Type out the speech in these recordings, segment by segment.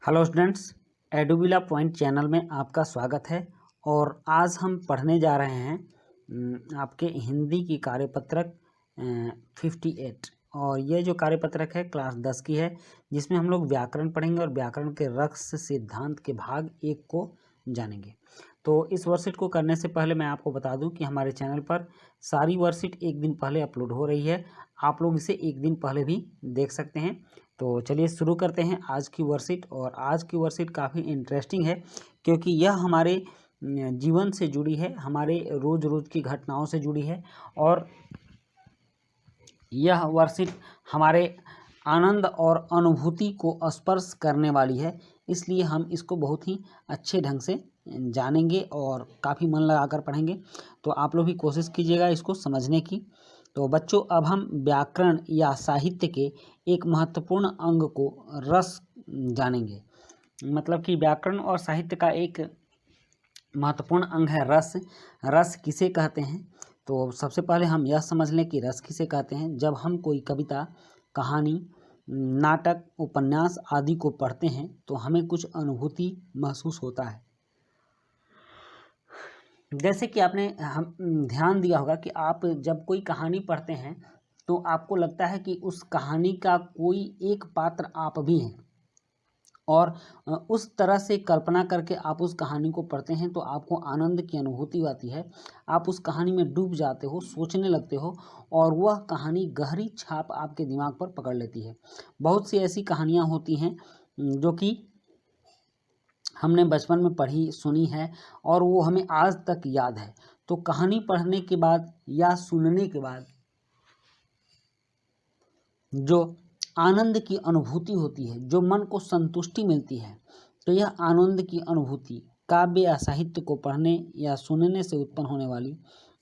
Hello students, एडुबिला point channel में आपका स्वागत है। और आज हम पढ़ने जा रहे हैं आपके हिंदी की कार्यपत्रक 58। और ये जो कार्यपत्रक है क्लास 10 की है, जिसमें हम लोग व्याकरण पढ़ेंगे और व्याकरण के रस सिद्धांत के भाग 1 को जानेंगे। तो इस वर्कशीट को करने से पहले मैं आपको बता दूं कि हमारे चैनल पर सारी वर्कशीट एक दिन पहले अपलोड हो रही है। आप लोग इसे एक दिन पहले भी देख सकते हैं। तो चलिए शुरू करते हैं आज की वर्कशीट। और आज की वर्कशीट काफ़ी इंटरेस्टिंग है, क्योंकि यह हमारे जीवन से जुड़ी है, हमारे रोज़ रोज़ की घटनाओं से जुड़ी है। और यह वर्कशीट हमारे आनंद और अनुभूति को स्पर्श करने वाली है, इसलिए हम इसको बहुत ही अच्छे ढंग से जानेंगे और काफ़ी मन लगाकर पढ़ेंगे। तो आप लोग भी कोशिश कीजिएगा इसको समझने की। तो बच्चों, अब हम व्याकरण या साहित्य के एक महत्वपूर्ण अंग को रस जानेंगे। मतलब कि व्याकरण और साहित्य का एक महत्वपूर्ण अंग है रस। रस किसे कहते हैं? तो सबसे पहले हम यह समझ लें कि रस किसे कहते हैं। जब हम कोई कविता, कहानी, नाटक, उपन्यास आदि को पढ़ते हैं तो हमें कुछ अनुभूति महसूस होता है। जैसे कि आपने हम ध्यान दिया होगा कि आप जब कोई कहानी पढ़ते हैं तो आपको लगता है कि उस कहानी का कोई एक पात्र आप भी हैं, और उस तरह से कल्पना करके आप उस कहानी को पढ़ते हैं तो आपको आनंद की अनुभूति आती है। आप उस कहानी में डूब जाते हो, सोचने लगते हो, और वह कहानी गहरी छाप आपके दिमाग पर पकड़ लेती है। बहुत सी ऐसी कहानियाँ होती हैं जो कि हमने बचपन में पढ़ी सुनी है और वो हमें आज तक याद है। तो कहानी पढ़ने के बाद या सुनने के बाद जो आनंद की अनुभूति होती है, जो मन को संतुष्टि मिलती है, तो यह आनंद की अनुभूति काव्य या साहित्य को पढ़ने या सुनने से उत्पन्न होने वाली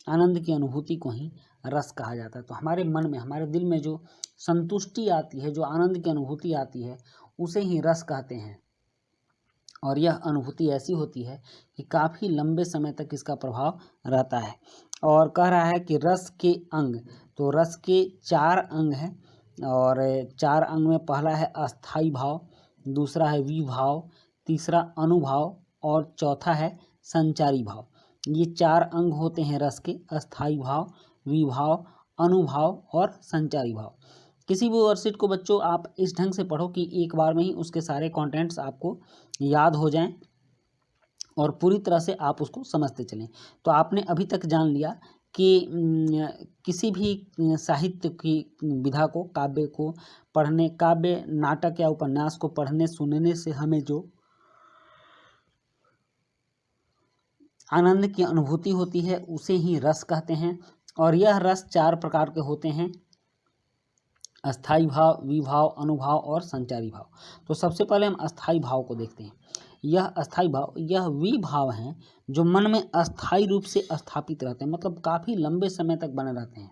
आनंद की अनुभूति को ही रस कहा जाता है। तो हमारे मन में, हमारे दिल में जो संतुष्टि आती है, जो आनंद की अनुभूति आती है, उसे ही रस कहते हैं। और यह अनुभूति ऐसी होती है कि काफ़ी लंबे समय तक इसका प्रभाव रहता है। और कह रहा है कि रस के अंग, तो रस के 4 अंग हैं। और 4 अंग में पहला है अस्थाई भाव, दूसरा है विभाव, तीसरा अनुभाव और चौथा है संचारी भाव। ये 4 अंग होते हैं रस के: अस्थाई भाव, विभाव, अनुभाव और संचारी भाव। किसी भी वर्कशीट को बच्चों आप इस ढंग से पढ़ो कि एक बार में ही उसके सारे कंटेंट्स आपको याद हो जाएं और पूरी तरह से आप उसको समझते चलें। तो आपने अभी तक जान लिया कि किसी भी साहित्य की विधा को, काव्य को पढ़ने, काव्य, नाटक या उपन्यास को पढ़ने सुनने से हमें जो आनंद की अनुभूति होती है उसे ही रस कहते हैं। और यह रस 4 प्रकार के होते हैं: अस्थाई भाव, विभाव, अनुभाव और संचारी भाव। तो सबसे पहले हम अस्थाई भाव को देखते हैं। यह अस्थाई भाव, यह विभाव हैं जो मन में अस्थाई रूप से स्थापित रहते हैं, मतलब काफ़ी लंबे समय तक बने रहते हैं।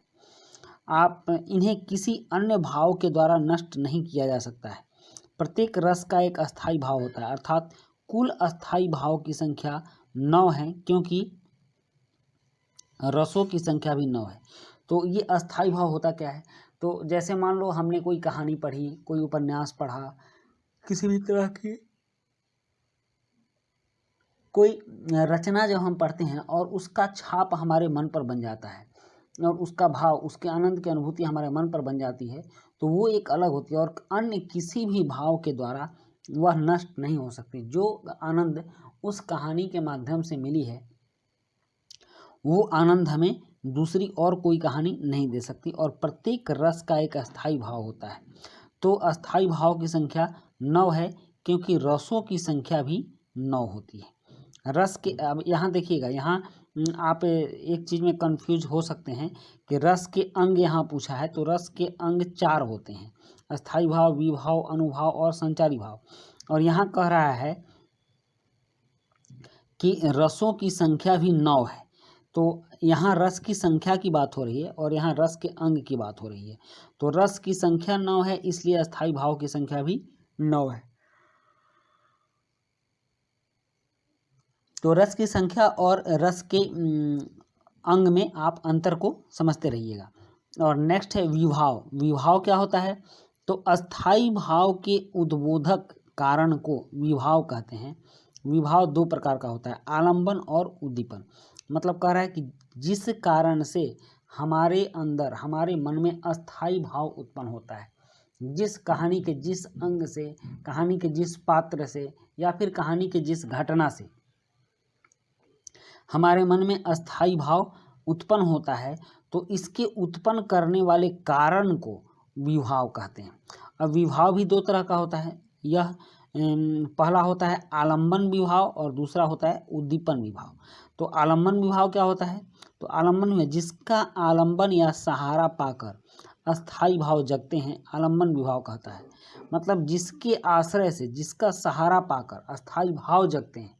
आप इन्हें किसी अन्य भाव के द्वारा नष्ट नहीं किया जा सकता है। प्रत्येक रस का एक अस्थाई भाव होता है, अर्थात कुल अस्थाई भाव की संख्या 9 है, क्योंकि रसों की संख्या भी 9 है। तो ये अस्थाई भाव होता क्या है? तो जैसे मान लो हमने कोई कहानी पढ़ी, कोई उपन्यास पढ़ा, किसी भी तरह की कोई रचना जब हम पढ़ते हैं और उसका छाप हमारे मन पर बन जाता है और उसका भाव, उसके आनंद की अनुभूति हमारे मन पर बन जाती है, तो वो एक अलग होती है और अन्य किसी भी भाव के द्वारा वह नष्ट नहीं हो सकती। जो आनंद उस कहानी के माध्यम से मिली है, वो आनंद हमें दूसरी और कोई कहानी नहीं दे सकती। और प्रत्येक रस का एक अस्थाई भाव होता है। तो अस्थाई भाव की संख्या 9 है, क्योंकि रसों की संख्या भी 9 होती है। रस के, अब यहाँ देखिएगा, यहाँ आप एक चीज़ में कंफ्यूज हो सकते हैं कि रस के अंग यहाँ पूछा है, तो रस के अंग 4 होते हैं: अस्थाई भाव, विभाव, अनुभाव और संचारी भाव। और यहाँ कह रहा है कि रसों की संख्या भी 9 है। तो यहाँ रस की संख्या की बात हो रही है और यहाँ रस के अंग की बात हो रही है। तो रस की संख्या 9 है, इसलिए अस्थाई भाव की संख्या भी 9 है। तो रस की संख्या और रस के अंग में आप अंतर को समझते रहिएगा। और नेक्स्ट है विभाव। विभाव क्या होता है? तो अस्थाई भाव के उद्बोधक कारण को विभाव कहते हैं। विभाव दो प्रकार का होता है, आलंबन और उद्दीपन। मतलब कह रहा है कि जिस कारण से हमारे अंदर, हमारे मन में अस्थाई भाव उत्पन्न होता है, जिस कहानी के जिस अंग से, कहानी के जिस पात्र से, या फिर कहानी के जिस घटना से हमारे मन में अस्थाई भाव उत्पन्न होता है, तो इसके उत्पन्न करने वाले कारण को विभाव कहते हैं। अब विभाव भी दो तरह का होता है। यह पहला होता है आलंबन विभाव और दूसरा होता है उद्दीपन विभाव। तो आलंबन विभाव क्या होता है? तो आलंबन में जिसका आलंबन या सहारा पाकर अस्थाई भाव जगते हैं, आलंबन विभाव कहता है। मतलब जिसके आश्रय से, जिसका सहारा पाकर अस्थाई भाव जगते हैं,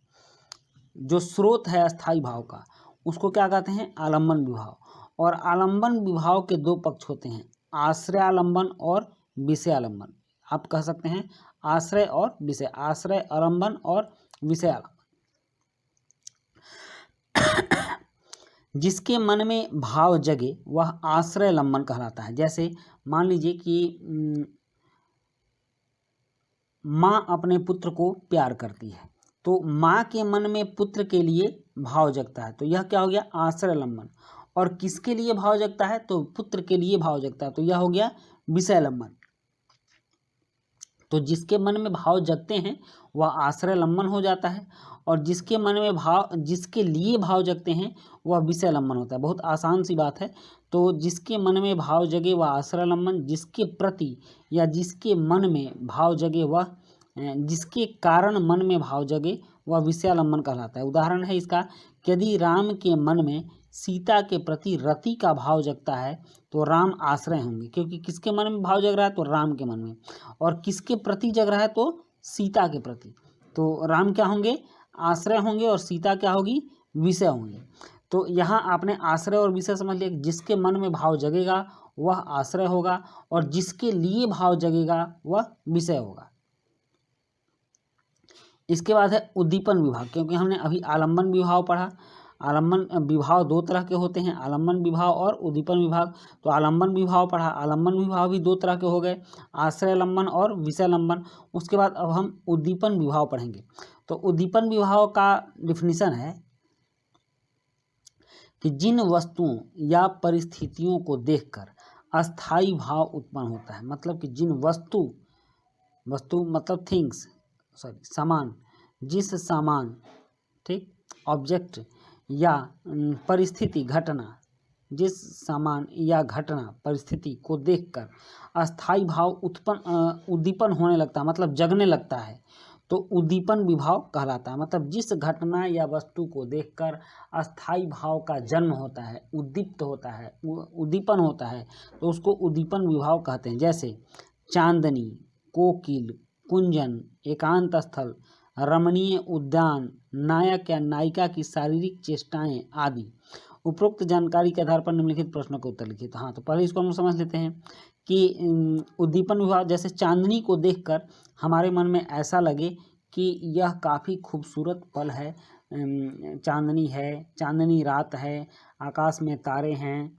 जो स्रोत है अस्थाई भाव का, उसको क्या कहते हैं? आलंबन विभाव। और आलंबन विभाव के दो पक्ष होते हैं, आश्रयालंबन और विषयालंबन। आप कह सकते हैं आश्रय और विषय, आश्रय आलंबन और विषय आलंबन। जिसके मन में भाव जगे वह आश्रय लंबन कहलाता है। जैसे मान लीजिए कि माँ अपने पुत्र को प्यार करती है, तो माँ के मन में पुत्र के लिए भाव जगता है, तो यह क्या हो गया? आश्रय लंबन। और किसके लिए भाव जगता है? तो पुत्र के लिए भाव जगता है, तो यह हो गया विषय लंबन। तो जिसके मन में भाव जगते हैं वह आश्रय लंबन हो जाता है, और जिसके मन में भाव, जिसके लिए भाव जगते हैं वह विषय लंबन होता है। बहुत आसान सी बात है। तो जिसके मन में भाव जगे वह आश्रय लंबन, जिसके प्रति या जिसके मन में भाव जगे वह, जिसके कारण मन में भाव जगे वह विषयालंबन कहलाता है। उदाहरण है इसका, यदि राम के मन में सीता के प्रति रति का भाव जगता है तो राम आश्रय होंगे, क्योंकि किसके मन में भाव जग रहा है? तो राम के मन में। और किसके प्रति जग रहा है? तो सीता के प्रति। तो राम क्या होंगे? आश्रय होंगे, और सीता क्या होगी? विषय होंगे। तो यहाँ आपने आश्रय और विषय समझ लिया। जिसके मन में भाव जगेगा वह आश्रय होगा, और जिसके लिए भाव जगेगा वह विषय होगा। इसके बाद है उद्दीपन विभाव, क्योंकि हमने अभी आलंबन विभाव पढ़ा। आलंबन विभाव दो तरह के होते हैं, आलंबन विभाव और उद्दीपन विभाव। तो आलंबन विभाव पढ़ा, आलंबन विभाव भी दो तरह के हो गए, आश्रय लंबन और विषय लंबन। उसके बाद अब हम उद्दीपन विभाव पढ़ेंगे। तो उद्दीपन विभाव का डिफिनीशन है कि जिन वस्तुओं या परिस्थितियों को देखकर अस्थाई भाव उत्पन्न होता है। मतलब कि जिन वस्तु मतलब थिंग्स, सामान, जिस सामान, ठीक, ऑब्जेक्ट या परिस्थिति, घटना, जिस सामान या घटना परिस्थिति को देखकर अस्थाई भाव उद्दीपन होने लगता है, मतलब जगने लगता है, तो उद्दीपन विभाव कहलाता है। मतलब जिस घटना या वस्तु को देखकर अस्थाई भाव का जन्म होता है, उद्दीप्त होता है, उद्दीपन होता है, तो उसको उद्दीपन विभाव कहते हैं। जैसे चांदनी, कोकिल, कुंजन, एकांत स्थल, रमणीय उद्यान, नायक या नायिका की शारीरिक चेष्टाएं आदि। उपरोक्त जानकारी के आधार पर निम्नलिखित प्रश्नों का उत्तर लिखिए। तो पहले इसको हम समझ लेते हैं कि उद्दीपन विभाव, जैसे चांदनी को देखकर हमारे मन में ऐसा लगे कि यह काफ़ी खूबसूरत पल है, चांदनी है, चांदनी रात है, आकाश में तारे हैं,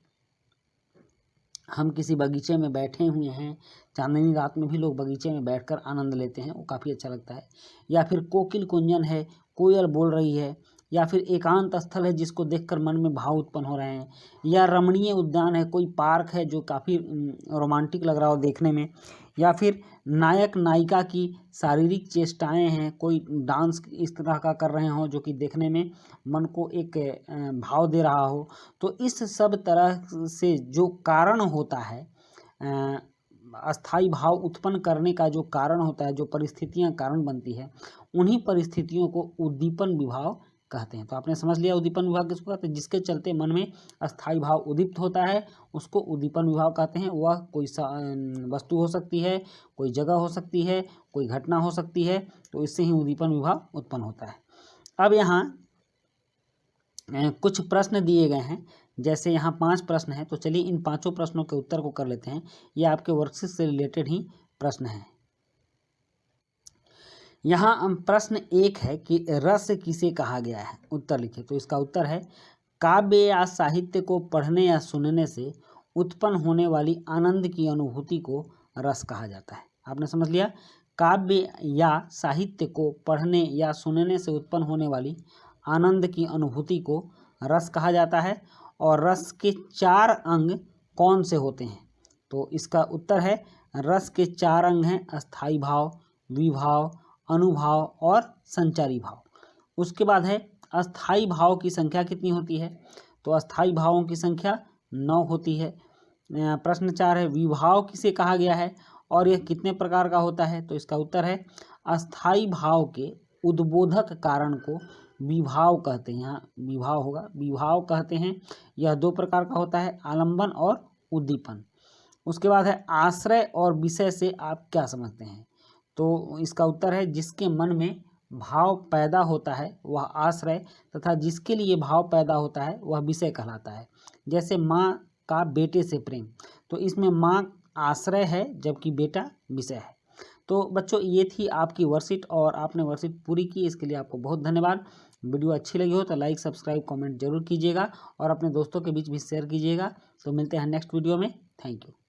हम किसी बगीचे में बैठे हुए हैं। चांदनी रात में भी लोग बगीचे में बैठकर आनंद लेते हैं, वो काफ़ी अच्छा लगता है। या फिर कोकिल कुंजन है, कोयल बोल रही है, या फिर एकांत स्थल है जिसको देखकर मन में भाव उत्पन्न हो रहे हैं, या रमणीय उद्यान है, कोई पार्क है जो काफ़ी रोमांटिक लग रहा हो देखने में, या फिर नायक नायिका की शारीरिक चेष्टाएं हैं, कोई डांस इस तरह का कर रहे हो जो कि देखने में मन को एक भाव दे रहा हो। तो इस सब तरह से जो कारण होता है, अस्थाई भाव उत्पन्न करने का जो कारण होता है, जो परिस्थितियां कारण बनती है, उन्हीं परिस्थितियों को उद्दीपन विभाव कहते हैं। तो आपने समझ लिया उद्दीपन विभाव किसको कहते हैं? जिसके चलते मन में अस्थाई भाव उद्दीप्त होता है उसको उद्दीपन विभाव कहते हैं। वह कोई वस्तु हो सकती है, कोई जगह हो सकती है, कोई घटना हो सकती है, तो इससे ही उद्दीपन विभाव उत्पन्न होता है। अब यहाँ कुछ प्रश्न दिए गए हैं, जैसे यहाँ 5 प्रश्न हैं, तो चलिए इन 5 प्रश्नों के उत्तर को कर लेते हैं। ये आपके वर्कशीट से रिलेटेड ही प्रश्न है। यहाँ प्रश्न 1 है कि रस किसे कहा गया है? उत्तर लिखिए। तो इसका उत्तर है काव्य या साहित्य को पढ़ने या सुनने से उत्पन्न होने वाली आनंद की अनुभूति को रस कहा जाता है। आपने समझ लिया, काव्य या साहित्य को पढ़ने या सुनने से उत्पन्न होने वाली आनंद की अनुभूति को रस कहा जाता है। और रस के 4 अंग कौन से होते हैं? तो इसका उत्तर है रस के 4 अंग हैं अस्थाई भाव, विभाव, अनुभाव और संचारी भाव। उसके बाद है अस्थाई भाव की संख्या कितनी होती है? तो अस्थाई भावों की संख्या 9 होती है। प्रश्न 4 है विभाव किसे कहा गया है और यह कितने प्रकार का होता है? तो इसका उत्तर है अस्थाई भाव के उद्बोधक कारण को विभाव कहते हैं। यहाँ विभाव होगा, विभाव कहते हैं। यह 2 प्रकार का होता है, आलंबन और उद्दीपन। उसके बाद है आश्रय और विषय से आप क्या समझते हैं? तो इसका उत्तर है जिसके मन में भाव पैदा होता है वह आश्रय तथा जिसके लिए भाव पैदा होता है वह विषय कहलाता है। जैसे माँ का बेटे से प्रेम, तो इसमें माँ आश्रय है जबकि बेटा विषय है। तो बच्चों ये थी आपकी वर्कशीट और आपने वर्कशीट पूरी की, इसके लिए आपको बहुत धन्यवाद। वीडियो अच्छी लगी हो तो लाइक, सब्सक्राइब, कमेंट जरूर कीजिएगा और अपने दोस्तों के बीच भी शेयर कीजिएगा। तो मिलते हैं नेक्स्ट वीडियो में। Thank you.